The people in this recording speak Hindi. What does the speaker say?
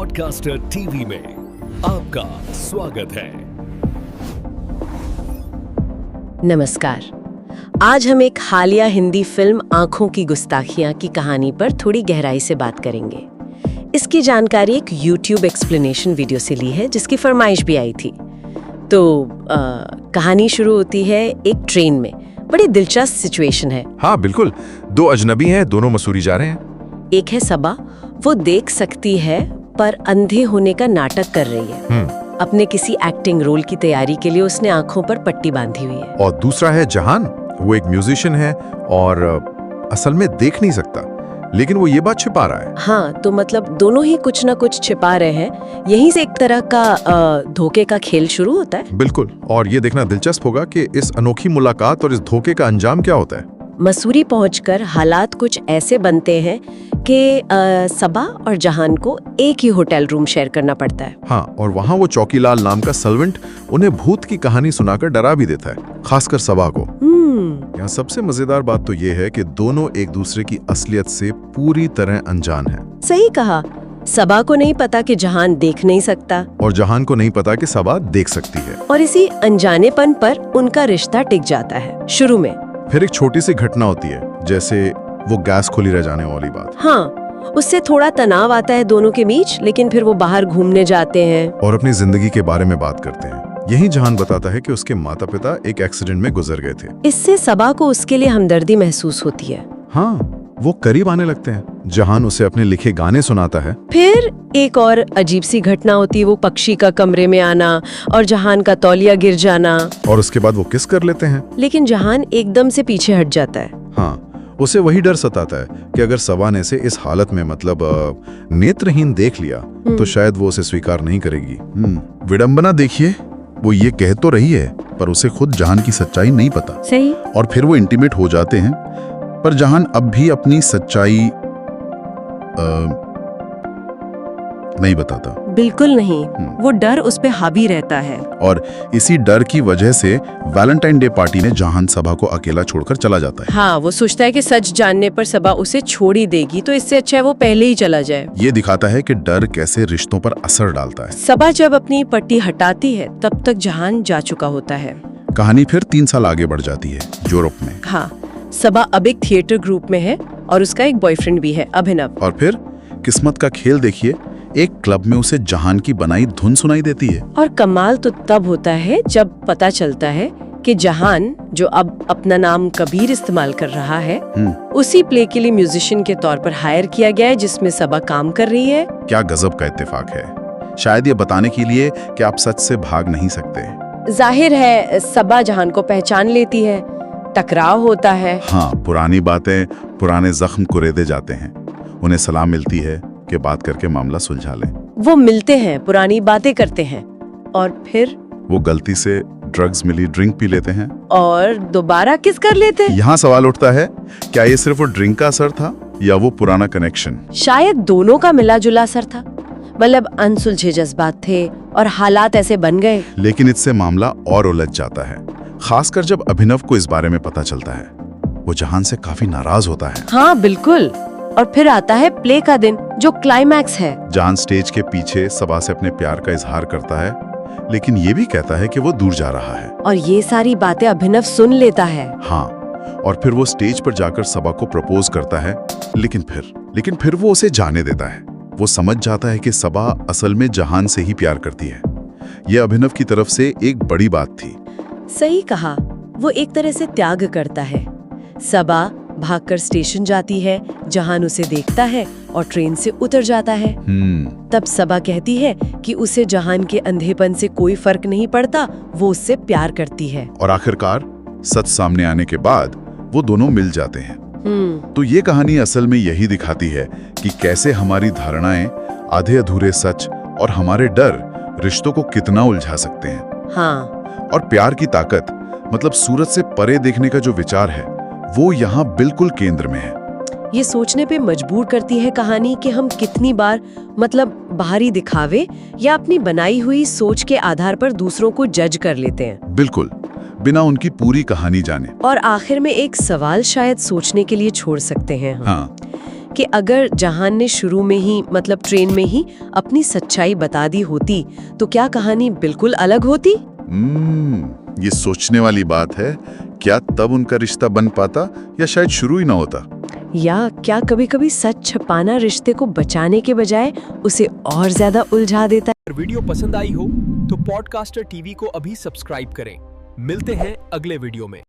पॉडकास्टर टीवी में आपका स्वागत है। नमस्कार। आज हम एक हालिया हिंदी फिल्म आंखों की गुस्ताखियां की कहानी पर थोड़ी गहराई से बात करेंगे। इसकी जानकारी एक YouTube एक्सप्लेनेशन वीडियो से ली है, जिसकी फरमाइश भी आई थी। तो कहानी शुरू होती है एक ट्रेन में। बड़ी दिलचस्प सिचुएशन है। हाँ बिल्कुल, दो अजनबी हैं, दोनों मसूरी जा रहे हैं। एक है सबा, वो देख सकती है पर अंधे होने का नाटक कर रही है। अपने किसी एक्टिंग रोल की तैयारी के लिए उसने आंखों पर पट्टी बांधी हुई है। और दूसरा है जहान, वो एक म्यूजिशियन है और असल में देख नहीं सकता, लेकिन वो ये बात छिपा रहा है। हाँ, तो मतलब दोनों ही कुछ ना कुछ छिपा रहे हैं। यहीं से एक तरह का धोखे का खेल शुरू होता है। बिल्कुल, और ये देखना दिलचस्प होगा कि इस अनोखी मुलाकात और इस धोखे का अंजाम क्या होता है। मसूरी पहुंचकर हालात कुछ ऐसे बनते हैं कि सबा और जहान को एक ही होटल रूम शेयर करना पड़ता है। हाँ, और वहाँ वो चौकीलाल नाम का सर्वेंट उन्हें भूत की कहानी सुनाकर डरा भी देता है, खासकर सबा को। यहाँ सबसे मजेदार बात तो ये है कि दोनों एक दूसरे की असलियत से पूरी तरह अनजान हैं। सही कहा। सबा को नहीं पता कि जहान देख नहीं सकता, और जहान को नहीं पता कि सबा देख सकती है। और इसी अनजानेपन पर उनका रिश्ता टिक जाता है शुरू में। फिर एक छोटी सी घटना होती है, जैसे वो गैस खुली रह जाने वाली बात। हाँ, उससे थोड़ा तनाव आता है दोनों के बीच, लेकिन फिर वो बाहर घूमने जाते हैं और अपनी जिंदगी के बारे में बात करते हैं। यही जहान बताता है कि उसके माता पिता एक एक्सीडेंट में गुजर गए थे। इससे सबा को उसके लिए हमदर्दी महसूस होती है। हाँ, वो करीब आने लगते हैं। जहान उसे अपने लिखे गाने सुनाता है। फिर एक और अजीब सी घटना होती है, वो पक्षी का कमरे में आना और जहान का तौलिया गिर जाना। और उसके बाद वो किस कर लेते हैं। लेकिन जहान एकदम से पीछे हट जाता है। हाँ, उसे वही डर सताता है कि अगर सबा ने इसे इस हालत में नेत्रहीन देख लिया तो शायद वो उसे स्वीकार नहीं करेगी। विडंबना देखिए, वो ये कह तो रही है पर उसे खुद जहान की सच्चाई नहीं पता। सही। और फिर वो इंटीमेट हो जाते हैं, पर जहान अब भी अपनी सच्चाई नहीं बताता। बिल्कुल नहीं। वो डर उस पे हावी रहता है। और इसी डर की वजह से वैलेंटाइन डे पार्टी में जहान सबा को अकेला छोड़कर चला जाता है। हाँ, वो सोचता है कि सच जानने पर सबा उसे छोड़ ही देगी, तो इससे अच्छा है वो पहले ही चला जाए। ये दिखाता है कि डर कैसे रिश्तों पर असर डालता है। सबा जब अपनी पट्टी हटाती है तब तक जहान जा चुका होता है। कहानी फिर 3 साल आगे बढ़ जाती है, यूरोप में। हाँ, सबा अब एक थिएटर ग्रुप में है और उसका एक बॉयफ्रेंड भी है, अभिनव। और फिर किस्मत का खेल देखिए, एक क्लब में उसे जहान की बनाई धुन सुनाई देती है। और कमाल तो तब होता है जब पता चलता है कि जहान, जो अब अपना नाम कबीर इस्तेमाल कर रहा है, उसी प्ले के लिए म्यूजिशियन के तौर पर हायर किया गया है जिसमें सबा काम कर रही है। क्या गजब का इत्तेफाक है। शायद ये बताने के लिए कि आप सच से भाग नहीं सकते। जाहिर है सबा जहान को पहचान लेती है, टकराव होता है। हाँ, पुरानी बातें, पुराने जख्म कुरेदे जाते हैं। उन्हें सलाह मिलती है कि बात करके मामला सुलझा लें। वो मिलते हैं, पुरानी बातें करते हैं, और फिर वो गलती से ड्रग्स मिली ड्रिंक पी लेते हैं और दोबारा किस कर लेते हैं। यहाँ सवाल उठता है, क्या ये सिर्फ वो ड्रिंक का असर था या वो पुराना कनेक्शन? शायद दोनों का मिला जुला असर था। मतलब अनसुलझे जज्बात थे और हालात ऐसे बन गए। लेकिन इससे मामला और उलझ जाता है, खासकर जब अभिनव को इस बारे में पता चलता है। वो जहान से काफी नाराज होता है। हाँ बिल्कुल। और फिर आता है प्ले का दिन, जो क्लाइमैक्स है। जहान स्टेज के पीछे सबा से अपने प्यार का इजहार करता है, लेकिन ये भी कहता है कि वो दूर जा रहा है। और ये सारी बातें अभिनव सुन लेता है। हाँ, और फिर वो स्टेज पर जाकर सबा को प्रपोज करता है, लेकिन फिर वो उसे जाने देता है। वो समझ जाता है कि सबा असल में जहान से ही प्यार करती है। यह अभिनव की तरफ से एक बड़ी बात थी। सही कहा। वो एक तरह से त्याग करता है। सबा भागकर स्टेशन जाती है, जहान उसे देखता है और ट्रेन से उतर जाता है। तब सबा कहती है कि उसे जहान के अंधेपन से कोई फर्क नहीं पड़ता, वो उससे प्यार करती है। और आखिरकार सच सामने आने के बाद वो दोनों मिल जाते हैं। तो ये कहानी असल में यही दिखाती है कि कैसे हमारी धारणाएं, आधे अधूरे सच और हमारे डर रिश्तों को कितना उलझा सकते हैं। हाँ। और प्यार की ताकत, मतलब सूरज से परे देखने का जो विचार है, वो यहाँ बिल्कुल केंद्र में है। ये सोचने पे मजबूर करती है कहानी कि हम कितनी बार बाहरी दिखावे या अपनी बनाई हुई सोच के आधार पर दूसरों को जज कर लेते हैं। बिल्कुल, बिना उनकी पूरी कहानी जाने। और आखिर में एक सवाल शायद सोचने के लिए छोड़ सकते हैं हम। हाँ। कि अगर जहान ने शुरू में ही मतलब ट्रेन में ही अपनी सच्चाई बता दी होती तो क्या कहानी बिल्कुल अलग होती? ये सोचने वाली बात है। क्या तब उनका रिश्ता बन पाता या शायद शुरू ही ना होता? या क्या कभी-कभी सच छुपाना रिश्ते को बचाने के बजाय उसे और ज्यादा उलझा देता है? अगर वीडियो पसंद आई हो तो पॉडकास्टर टीवी को अभी सब्सक्राइब करें। मिलते हैं अगले वीडियो में।